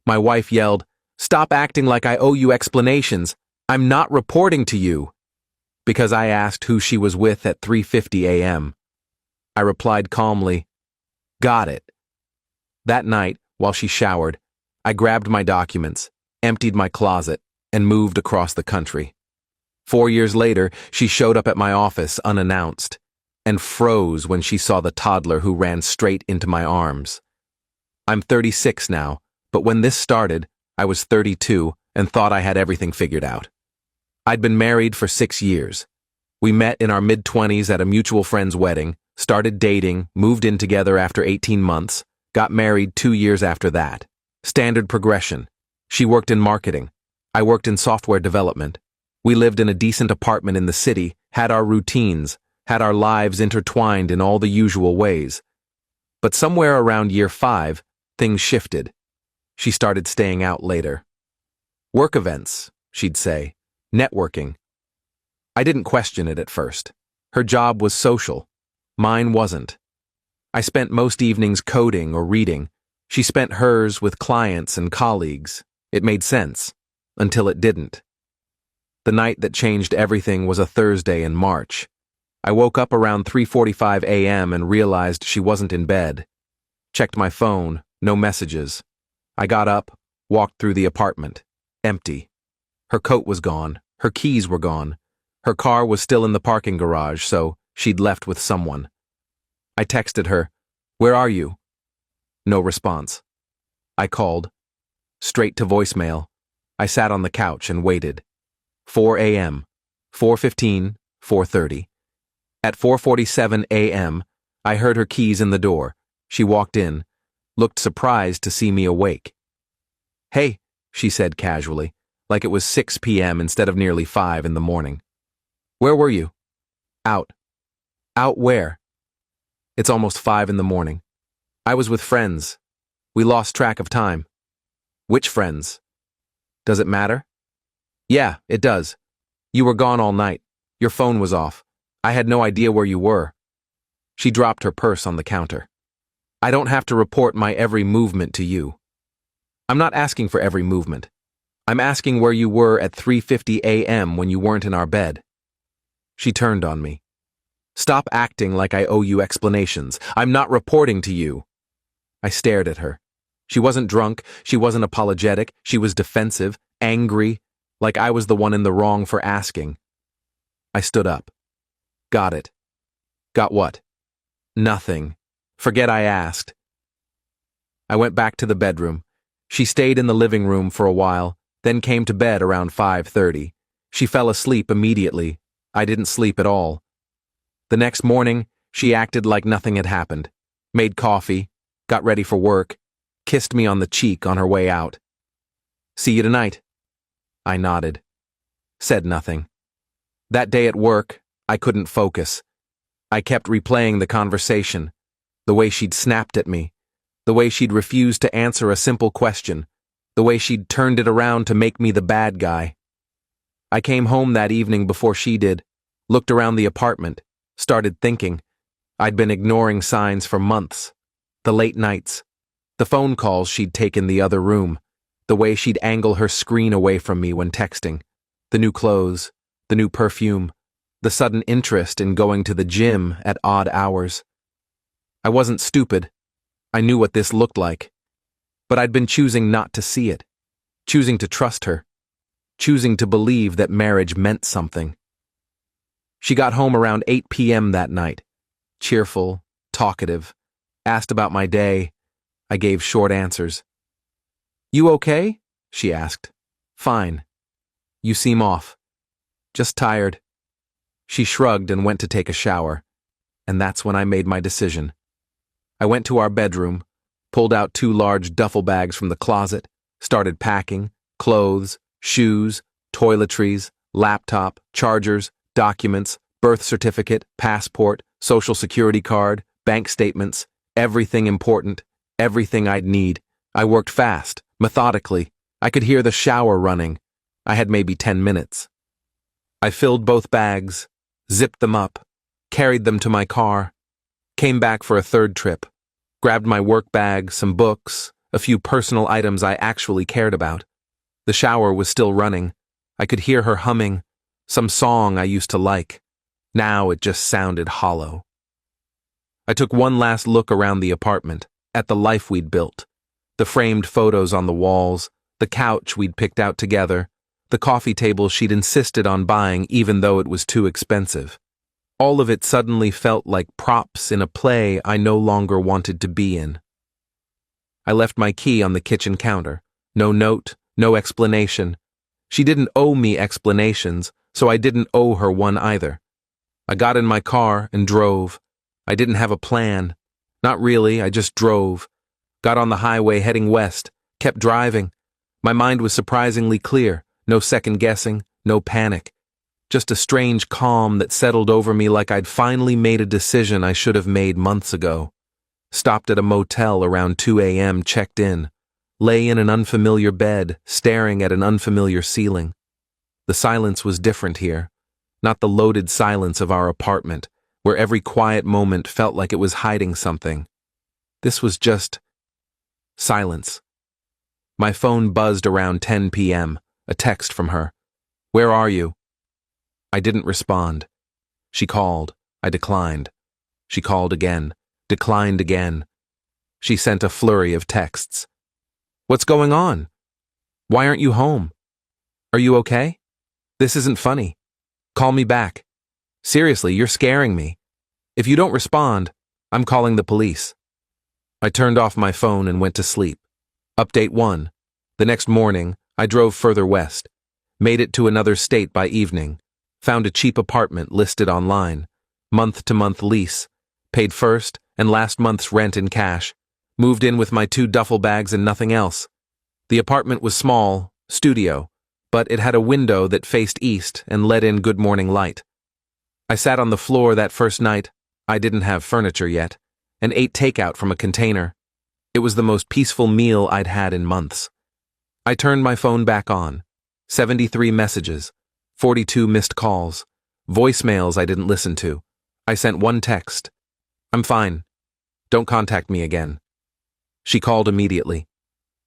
My wife yelled, "Stop acting like I owe you explanations. I'm not reporting to you." Because I asked who she was with at 3:50 a.m. I replied calmly, "Got it." That night, while she showered, I grabbed my documents, emptied my closet, and moved across the country. 4 years later, she showed up at my office unannounced and froze when she saw the toddler who ran straight into my arms. I'm 36 now, but when this started, I was 32 and thought I had everything figured out. I'd been married for 6 years. We met in our mid-20s at a mutual friend's wedding, started dating, moved in together after 18 months, got married 2 years after that. Standard progression. She worked in marketing. I worked in software development. We lived in a decent apartment in the city, had our routines, had our lives intertwined in all the usual ways. But somewhere around year 5, things shifted. She started staying out later. Work events, she'd say. Networking. I didn't question it at first. Her job was social. Mine wasn't. I spent most evenings coding or reading. She spent hers with clients and colleagues. It made sense. Until it didn't. The night that changed everything was a Thursday in March. I woke up around 3:45 a.m. and realized she wasn't in bed. Checked my phone, no messages. I got up, walked through the apartment. Empty. Her coat was gone. Her keys were gone. Her car was still in the parking garage, so she'd left with someone. I texted her, "Where are you?" No response. I called. Straight to voicemail. I sat on the couch and waited. 4 a.m., 4:15, 4:30. At 4:47 a.m., I heard her keys in the door. She walked in, looked surprised to see me awake. "Hey," she said casually, like it was 6 p.m. instead of nearly 5 in the morning. "Where were you?" "Out." "Out where?" "It's almost 5 in the morning. I was with friends. We lost track of time." "Which friends?" "Does it matter?" "Yeah, it does. You were gone all night. Your phone was off. I had no idea where you were." She dropped her purse on the counter. "I don't have to report my every movement to you." "I'm not asking for every movement. I'm asking where you were at 3:50 a.m. when you weren't in our bed." She turned on me. "Stop acting like I owe you explanations. I'm not reporting to you." I stared at her. She wasn't drunk, she wasn't apologetic, she was defensive, angry, like I was the one in the wrong for asking. I stood up. "Got it." "Got what?" "Nothing. Forget I asked." I went back to the bedroom. She stayed in the living room for a while, then came to bed around 5:30. She fell asleep immediately. I didn't sleep at all. The next morning, she acted like nothing had happened. Made coffee, got ready for work, kissed me on the cheek on her way out. "See you tonight." I nodded. Said nothing. That day at work, I couldn't focus. I kept replaying the conversation, the way she'd snapped at me, the way she'd refused to answer a simple question, the way she'd turned it around to make me the bad guy. I came home that evening before she did, looked around the apartment, started thinking. I'd been ignoring signs for months. The late nights, the phone calls she'd take in the other room, the way she'd angle her screen away from me when texting, the new clothes, the new perfume, the sudden interest in going to the gym at odd hours. I wasn't stupid. I knew what this looked like. But I'd been choosing not to see it, choosing to trust her, choosing to believe that marriage meant something. She got home around 8 p.m. that night, cheerful, talkative, asked about my day. I gave short answers. "You okay?" she asked. "Fine." "You seem off." "Just tired." She shrugged and went to take a shower, and that's when I made my decision. I went to our bedroom, pulled out 2 large duffel bags from the closet, started packing, clothes, shoes, toiletries, laptop, chargers, documents, birth certificate, passport, social security card, bank statements, everything important, everything I'd need. I worked fast, methodically. I could hear the shower running. I had maybe 10 minutes. I filled both bags, zipped them up, carried them to my car, came back for a third trip, grabbed my work bag, some books, a few personal items I actually cared about. The shower was still running. I could hear her humming some song I used to like. Now it just sounded hollow. I took one last look around the apartment, at the life we'd built. The framed photos on the walls, the couch we'd picked out together, the coffee table she'd insisted on buying even though it was too expensive. All of it suddenly felt like props in a play I no longer wanted to be in. I left my key on the kitchen counter. No note, no explanation. She didn't owe me explanations, so I didn't owe her one either. I got in my car and drove. I didn't have a plan. Not really, I just drove. Got on the highway heading west, kept driving. My mind was surprisingly clear, no second guessing, no panic. Just a strange calm that settled over me like I'd finally made a decision I should have made months ago. Stopped at a motel around 2 a.m., checked in. Lay in an unfamiliar bed, staring at an unfamiliar ceiling. The silence was different here. Not the loaded silence of our apartment, where every quiet moment felt like it was hiding something. This was just silence. My phone buzzed around 10 p.m., a text from her. "Where are you?" I didn't respond. She called. I declined. She called again. Declined again. She sent a flurry of texts. "What's going on? Why aren't you home? Are you okay? This isn't funny. Call me back. Seriously, you're scaring me. If you don't respond, I'm calling the police." I turned off my phone and went to sleep. Update 1. The next morning, I drove further west. Made it to another state by evening. Found a cheap apartment listed online. Month-to-month lease. Paid first and last month's rent in cash. Moved in with my 2 duffel bags and nothing else. The apartment was small, studio, but it had a window that faced east and let in good morning light. I sat on the floor that first night, I didn't have furniture yet, and ate takeout from a container. It was the most peaceful meal I'd had in months. I turned my phone back on. 73 messages, 42 missed calls, voicemails I didn't listen to. I sent one text. "I'm fine. Don't contact me again." She called immediately.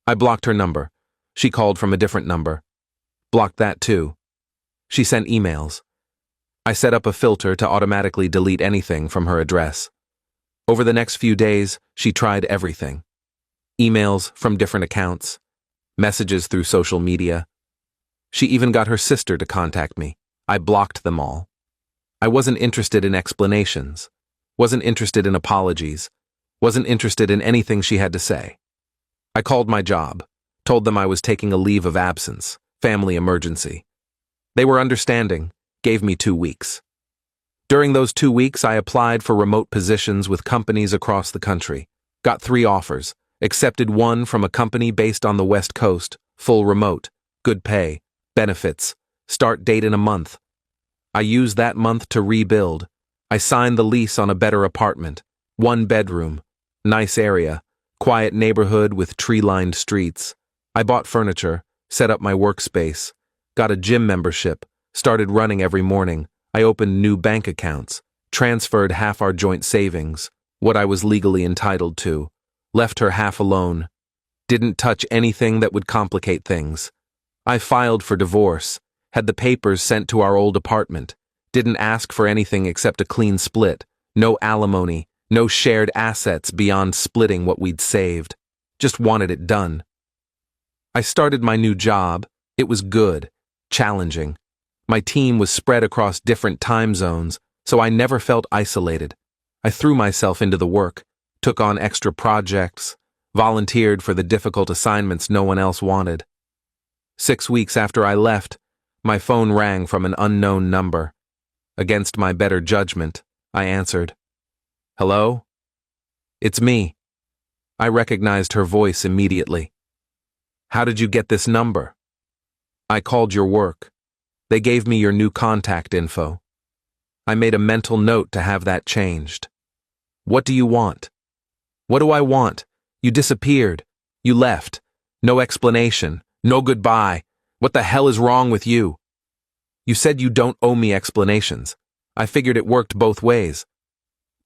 I blocked her number. She called from a different number. Blocked that too. She sent emails. I set up a filter to automatically delete anything from her address. Over the next few days, she tried everything. Emails from different accounts, messages through social media. She even got her sister to contact me. I blocked them all. I wasn't interested in explanations, wasn't interested in apologies, wasn't interested in anything she had to say. I called my job, told them I was taking a leave of absence, family emergency. They were understanding, gave me 2 weeks. During those 2 weeks, I applied for remote positions with companies across the country, got 3 offers, accepted one from a company based on the West Coast, full remote, good pay, benefits, start date in a month. I used that month to rebuild. I signed the lease on a better apartment, 1 bedroom, nice area, quiet neighborhood with tree-lined streets. I bought furniture, set up my workspace, got a gym membership, started running every morning. I opened new bank accounts, transferred half our joint savings, what I was legally entitled to, left her half alone, didn't touch anything that would complicate things. I filed for divorce, had the papers sent to our old apartment, didn't ask for anything except a clean split, no alimony, no shared assets beyond splitting what we'd saved, just wanted it done. I started my new job. It was good, challenging. My team was spread across different time zones, so I never felt isolated. I threw myself into the work, took on extra projects, volunteered for the difficult assignments no one else wanted. 6 weeks after I left, my phone rang from an unknown number. Against my better judgment, I answered. "Hello? It's me." I recognized her voice immediately. "How did you get this number?" "I called your work. They gave me your new contact info. I made a mental note to have that changed." "What do you want?" "What do I want? You disappeared. You left. No explanation. No goodbye. What the hell is wrong with you?" "You said you don't owe me explanations. I figured it worked both ways."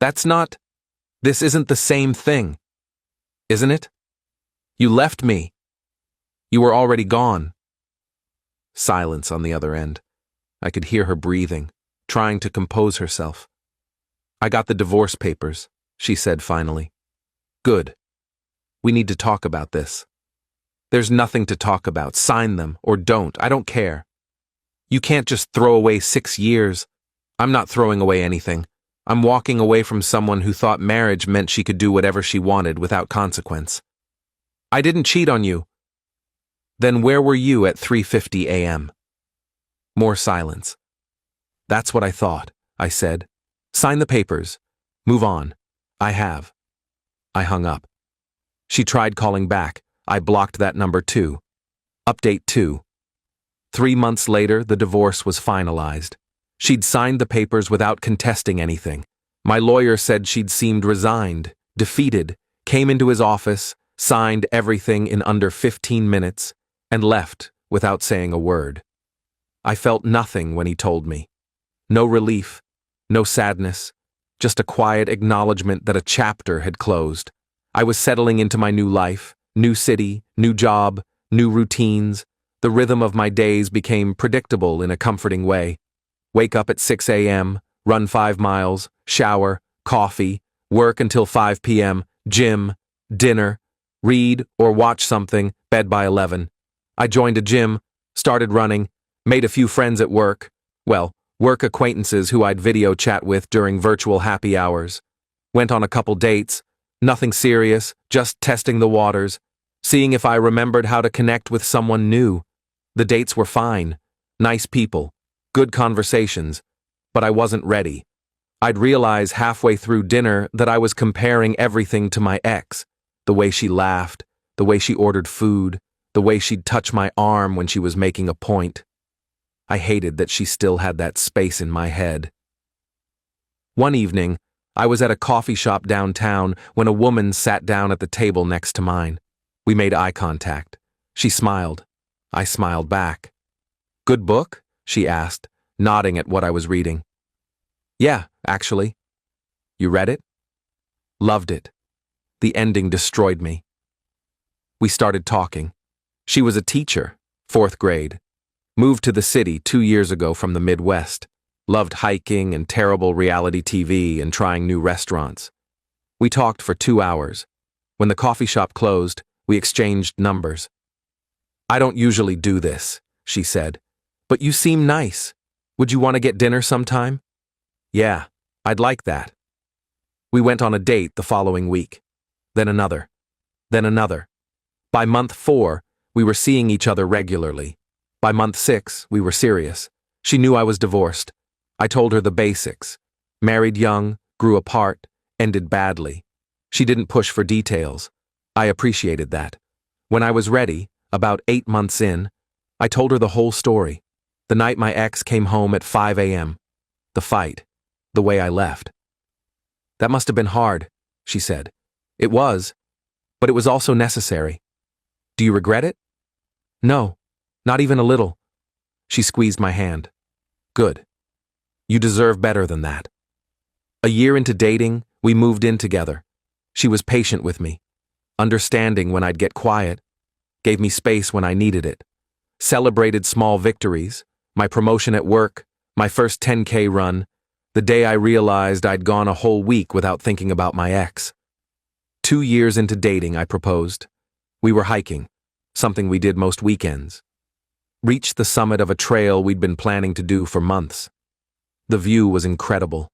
This isn't the same thing. Isn't it?" You left me. You were already gone. Silence on the other end. I could hear her breathing, trying to compose herself. I got the divorce papers, she said finally. Good. We need to talk about this. There's nothing to talk about. Sign them or don't. I don't care. You can't just throw away 6 years. I'm not throwing away anything. I'm walking away from someone who thought marriage meant she could do whatever she wanted without consequence. I didn't cheat on you. Then where were you at 3:50 a.m.? More silence. That's what I thought, I said. Sign the papers. Move on. I have. I hung up. She tried calling back. I blocked that number too. Update 2. 3 months later, the divorce was finalized. She'd signed the papers without contesting anything. My lawyer said she'd seemed resigned, defeated, came into his office, signed everything in under 15 minutes, and left without saying a word. I felt nothing when he told me. No relief, no sadness, just a quiet acknowledgement that a chapter had closed. I was settling into my new life, new city, new job, new routines. The rhythm of my days became predictable in a comforting way. Wake up at 6 a.m., run 5 miles, shower, coffee, work until 5 p.m., gym, dinner, read or watch something, bed by 11. I joined a gym, started running, made a few friends at work. Well, work acquaintances who I'd video chat with during virtual happy hours. Went on a couple dates, nothing serious, just testing the waters, seeing if I remembered how to connect with someone new. The dates were fine, nice people, good conversations, but I wasn't ready. I'd realize halfway through dinner that I was comparing everything to my ex, the way she laughed, the way she ordered food, the way she'd touch my arm when she was making a point. I hated that she still had that space in my head. One evening, I was at a coffee shop downtown when a woman sat down at the table next to mine. We made eye contact. She smiled. I smiled back. Good book? She asked, nodding at what I was reading. Yeah, actually. You read it? Loved it. The ending destroyed me. We started talking. She was a teacher, 4th grade. Moved to the city 2 years ago from the Midwest. Loved hiking and terrible reality TV and trying new restaurants. We talked for 2 hours. When the coffee shop closed, we exchanged numbers. I don't usually do this, she said, but you seem nice. Would you want to get dinner sometime? Yeah, I'd like that. We went on a date the following week. Then another. Then another. By month 4, we were seeing each other regularly. By month 6, we were serious. She knew I was divorced. I told her the basics. Married young, grew apart, ended badly. She didn't push for details. I appreciated that. When I was ready, about 8 months in, I told her the whole story. The night my ex came home at 5 a.m. The fight. The way I left. That must have been hard, she said. It was, but it was also necessary. Do you regret it? No, not even a little. She squeezed my hand. Good. You deserve better than that. A year into dating, we moved in together. She was patient with me, understanding when I'd get quiet, gave me space when I needed it, celebrated small victories, my promotion at work, my first 10K run, the day I realized I'd gone a whole week without thinking about my ex. 2 years into dating, I proposed. We were hiking, something we did most weekends. Reached the summit of a trail we'd been planning to do for months. The view was incredible.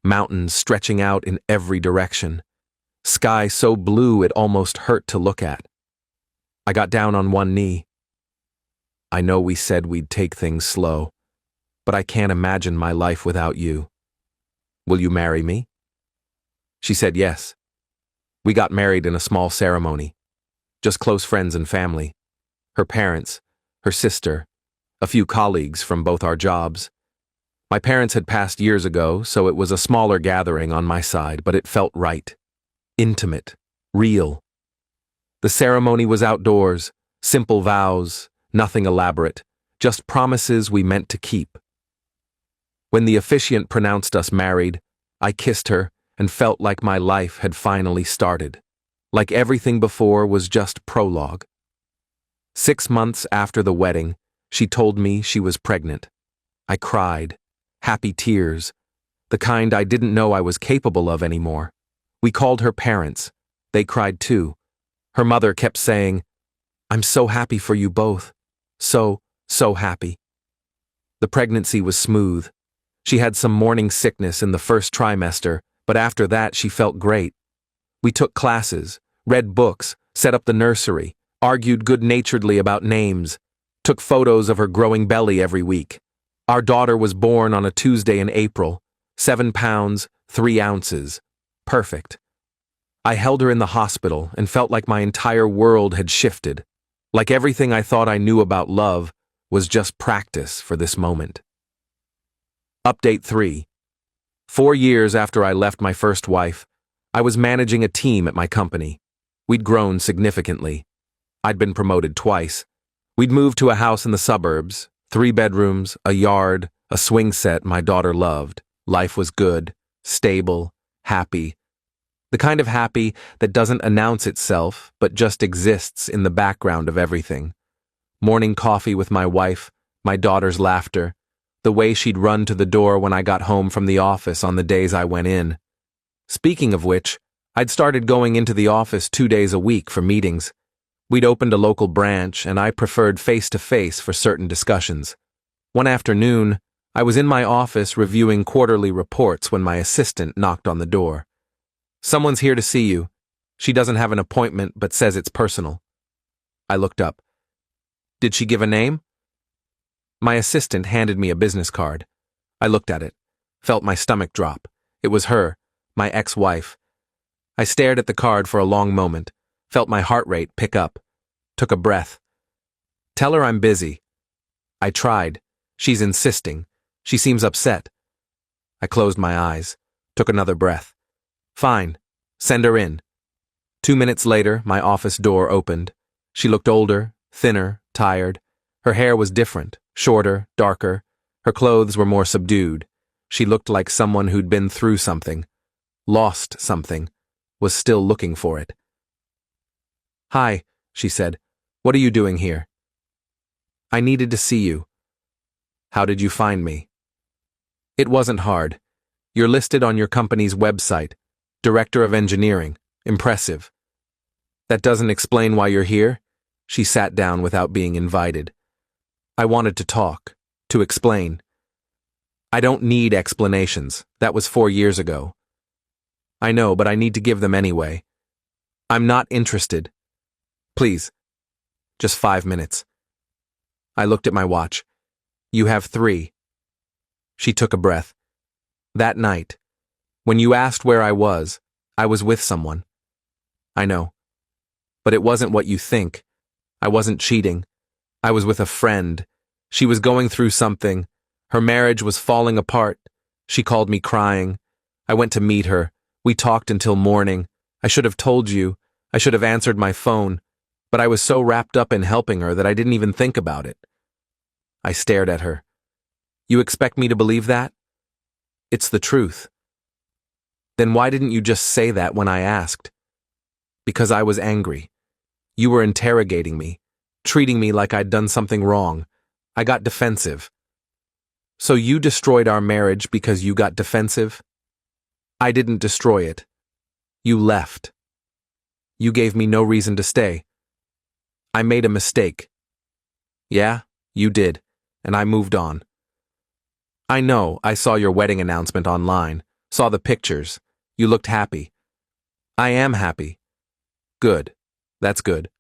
Mountains stretching out in every direction. Sky so blue it almost hurt to look at. I got down on one knee. I know we said we'd take things slow, but I can't imagine my life without you. Will you marry me? She said yes. We got married in a small ceremony. Just close friends and family. Her parents, her sister, a few colleagues from both our jobs. My parents had passed years ago, so it was a smaller gathering on my side, but it felt right. Intimate. Real. The ceremony was outdoors, simple vows, nothing elaborate, just promises we meant to keep. When the officiant pronounced us married, I kissed her and felt like my life had finally started. like everything before was just prologue. 6 months after the wedding, she told me she was pregnant. I cried, happy tears, the kind I didn't know I was capable of anymore. We called her parents. They cried too. Her mother kept saying, "I'm so happy for you both. So happy." The pregnancy was smooth. She had some morning sickness in the first trimester, but after that she felt great. We took classes, read books, set up the nursery, argued good-naturedly about names, took photos of her growing belly every week. Our daughter was born on a Tuesday in April, 7 pounds, 3 ounces. Perfect. I held her in the hospital and felt like my entire world had shifted, like everything I thought I knew about love was just practice for this moment. Update 3. 4 years after I left my first wife, I was managing a team at my company. We'd grown significantly. I'd been promoted twice. We'd moved to a house in the suburbs, 3 bedrooms, a yard, a swing set my daughter loved. Life was good, stable, happy. The kind of happy that doesn't announce itself, but just exists in the background of everything. Morning coffee with my wife, my daughter's laughter, the way she'd run to the door when I got home from the office on the days I went in. Speaking of which, I'd started going into the office 2 days a week for meetings. We'd opened a local branch, and I preferred face-to-face for certain discussions. One afternoon, I was in my office reviewing quarterly reports when my assistant knocked on the door. "Someone's here to see you. She doesn't have an appointment but says it's personal." I looked up. "Did she give a name?" My assistant handed me a business card. I looked at it, felt my stomach drop. It was her, my ex-wife. I stared at the card for a long moment, felt my heart rate pick up, took a breath. "Tell her I'm busy." I tried. She's insisting. She seems upset. I closed my eyes, took another breath. "Fine. Send her in." 2 minutes later, my office door opened. She looked older, thinner, tired. Her hair was different, shorter, darker. Her clothes were more subdued. She looked like someone who'd been through something, lost something, was still looking for it. "Hi," she said. "What are you doing here?" "I needed to see you." "How did you find me?" "It wasn't hard. You're listed on your company's website. Director of Engineering. Impressive." "That doesn't explain why you're here?" She sat down without being invited. "I wanted to talk, to explain." "I don't need explanations. That was 4 years ago." "I know, but I need to give them anyway." "I'm not interested." "Please. Just 5 minutes." I looked at my watch. "You have 3. She took a breath. "That night, when you asked where I was with someone." "I know. But it wasn't what you think. I wasn't cheating. I was with a friend. She was going through something. Her marriage was falling apart. She called me crying. I went to meet her. We talked until morning. I should have told you. I should have answered my phone. But I was so wrapped up in helping her that I didn't even think about it." I stared at her. "You expect me to believe that?" "It's the truth." "Then why didn't you just say that when I asked?" "Because I was angry. You were interrogating me, treating me like I'd done something wrong. I got defensive." "So you destroyed our marriage because you got defensive?" "I didn't destroy it. You left. You gave me no reason to stay. I made a mistake." "Yeah, you did, and I moved on." "I know, I saw your wedding announcement online, saw the pictures. You looked happy." "I am happy." "Good. That's good."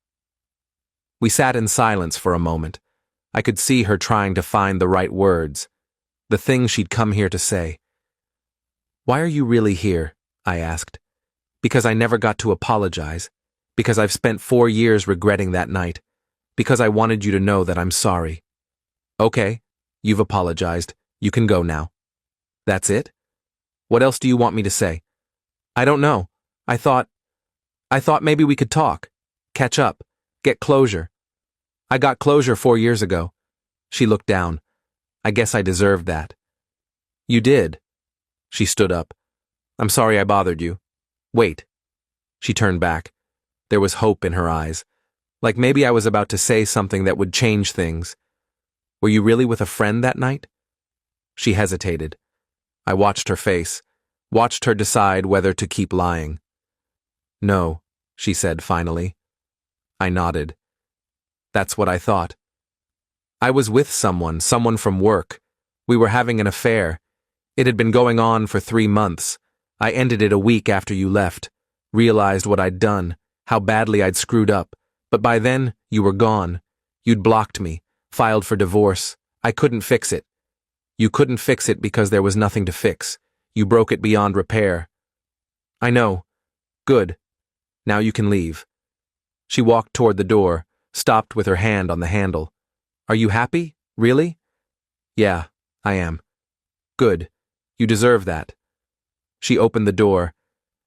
We sat in silence for a moment. I could see her trying to find the right words, the things she'd come here to say. "Why are you really here?" I asked. "Because I never got to apologize. Because I've spent 4 years regretting that night. Because I wanted you to know that I'm sorry." "Okay, you've apologized. You can go now." "That's it? What else do you want me to say?" "I don't know. I thought maybe we could talk. Catch up. Get closure. I got closure 4 years ago." She looked down. "I guess I deserved that." "You did." She stood up. "I'm sorry I bothered you." "Wait." She turned back. There was hope in her eyes, like maybe I was about to say something that would change things. Were you really with a friend that night? She hesitated. I watched her face, watched her decide whether to keep lying. No, she said finally. I nodded. That's what I thought. I was with someone from work. We were having an affair. It had been going on for 3 months. I ended it a week after you left, realized what I'd done, how badly I'd screwed up, but by then, you were gone. You'd blocked me, filed for divorce. I couldn't fix it. You couldn't fix it because there was nothing to fix. You broke it beyond repair. I know. Good. Now you can leave. She walked toward the door, stopped with her hand on the handle. Are you happy? Really? Yeah, I am. Good. You deserve that. She opened the door,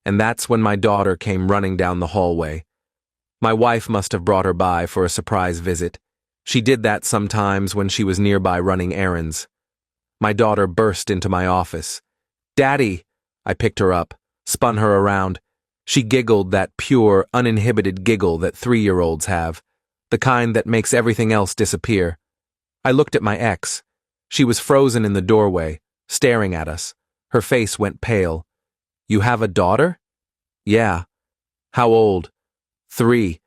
and that's when my daughter came running down the hallway. My wife must have brought her by for a surprise visit. She did that sometimes when she was nearby running errands. My daughter burst into my office. Daddy! I picked her up, spun her around. She giggled that pure, uninhibited giggle that 3-year-olds have, the kind that makes everything else disappear. I looked at my ex. She was frozen in the doorway, staring at us. Her face went pale. You have a daughter? Yeah. How old? 3.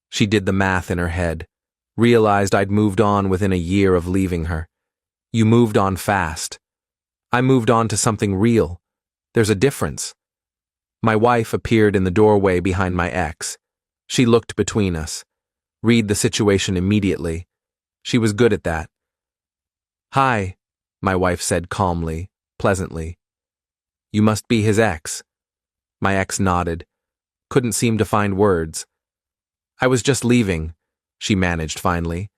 She did the math in her head. Realized I'd moved on within a year of leaving her. You moved on fast. I moved on to something real. There's a difference. My wife appeared in the doorway behind my ex. She looked between us. Read the situation immediately. She was good at that. Hi, my wife said calmly, pleasantly. You must be his ex. My ex nodded. Couldn't seem to find words. I was just leaving, she managed finally.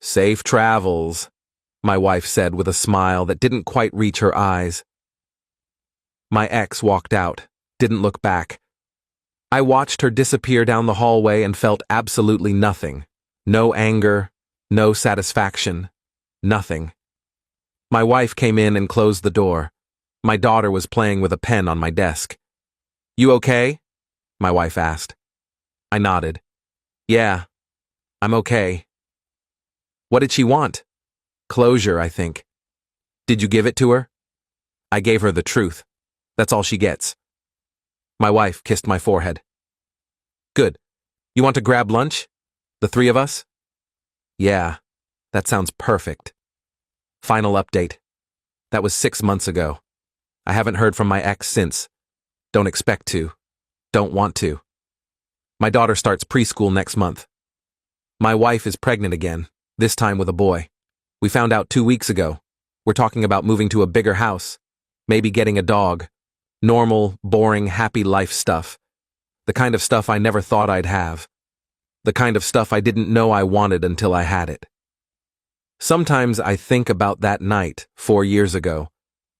Safe travels, my wife said with a smile that didn't quite reach her eyes. My ex walked out, didn't look back. I watched her disappear down the hallway and felt absolutely nothing. No anger, no satisfaction, nothing. My wife came in and closed the door. My daughter was playing with a pen on my desk. You okay? My wife asked. I nodded. Yeah, I'm okay. What did she want? Closure, I think. Did you give it to her? I gave her the truth. That's all she gets. My wife kissed my forehead. Good. You want to grab lunch? The 3 of us? Yeah, that sounds perfect. Final update. That was 6 months ago. I haven't heard from my ex since. Don't expect to. Don't want to. My daughter starts preschool next month. My wife is pregnant again, this time with a boy. We found out 2 weeks ago. We're talking about moving to a bigger house, maybe getting a dog. Normal, boring, happy life stuff. The kind of stuff I never thought I'd have. The kind of stuff I didn't know I wanted until I had it. Sometimes I think about that night 4 years ago.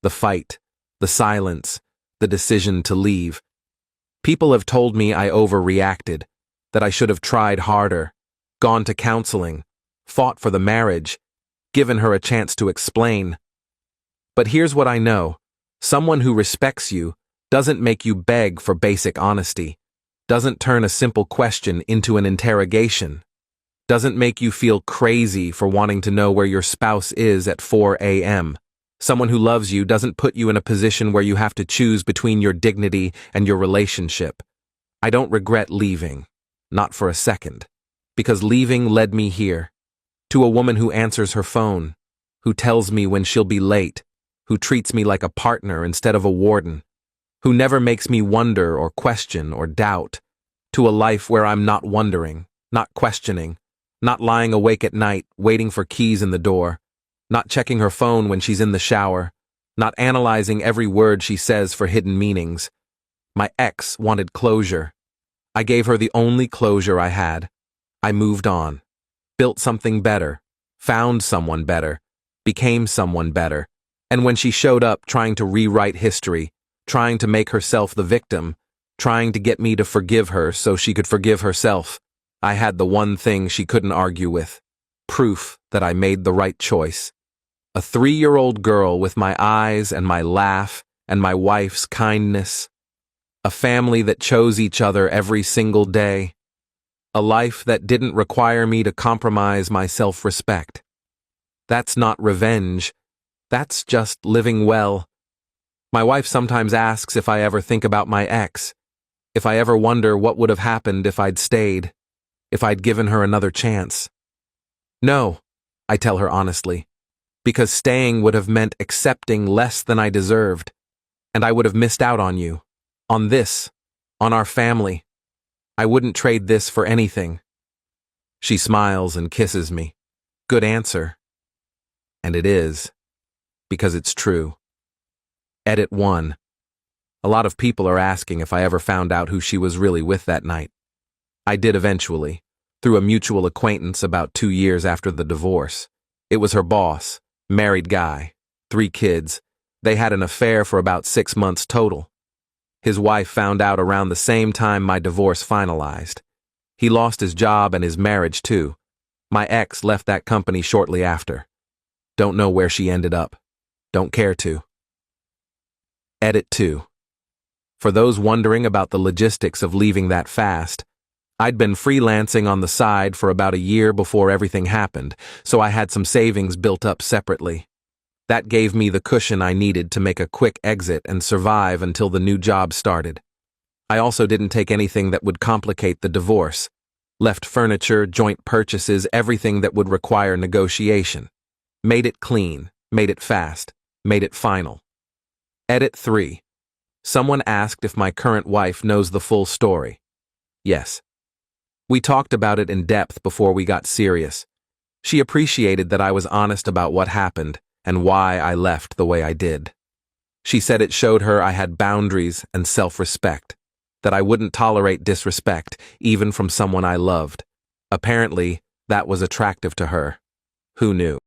The fight, the silence, the decision to leave. People have told me I overreacted, that I should have tried harder, gone to counseling, fought for the marriage, given her a chance to explain. But here's what I know. Someone who respects you doesn't make you beg for basic honesty, doesn't turn a simple question into an interrogation, doesn't make you feel crazy for wanting to know where your spouse is at 4 a.m. Someone who loves you doesn't put you in a position where you have to choose between your dignity and your relationship. I don't regret leaving, not for a second, because leaving led me here, to a woman who answers her phone, who tells me when she'll be late, who treats me like a partner instead of a warden, who never makes me wonder or question or doubt, to a life where I'm not wondering, not questioning, not lying awake at night waiting for keys in the door, not checking her phone when she's in the shower, not analyzing every word she says for hidden meanings. My ex wanted closure. I gave her the only closure I had. I moved on, built something better, found someone better, became someone better. And when she showed up trying to rewrite history, trying to make herself the victim, trying to get me to forgive her so she could forgive herself, I had the one thing she couldn't argue with: proof that I made the right choice. A 3-year-old girl with my eyes and my laugh and my wife's kindness. A family that chose each other every single day. A life that didn't require me to compromise my self-respect. That's not revenge. That's just living well. My wife sometimes asks if I ever think about my ex, if I ever wonder what would have happened if I'd stayed, if I'd given her another chance. No, I tell her honestly, because staying would have meant accepting less than I deserved, and I would have missed out on you, on this, on our family. I wouldn't trade this for anything. She smiles and kisses me. Good answer. And it is, because it's true. Edit 1. A lot of people are asking if I ever found out who she was really with that night. I did eventually, through a mutual acquaintance about 2 years after the divorce. It was her boss, married guy, 3 kids. They had an affair for about 6 months total. His wife found out around the same time my divorce finalized. He lost his job and his marriage too. My ex left that company shortly after. Don't know where she ended up. Don't care to. Edit 2. For those wondering about the logistics of leaving that fast, I'd been freelancing on the side for about a year before everything happened, so I had some savings built up separately. That gave me the cushion I needed to make a quick exit and survive until the new job started. I also didn't take anything that would complicate the divorce. Left furniture, joint purchases, everything that would require negotiation. Made it clean, made it fast, made it final. Edit 3. Someone asked if my current wife knows the full story. Yes. We talked about it in depth before we got serious. She appreciated that I was honest about what happened and why I left the way I did. She said it showed her I had boundaries and self-respect, that I wouldn't tolerate disrespect, even from someone I loved. Apparently, that was attractive to her. Who knew?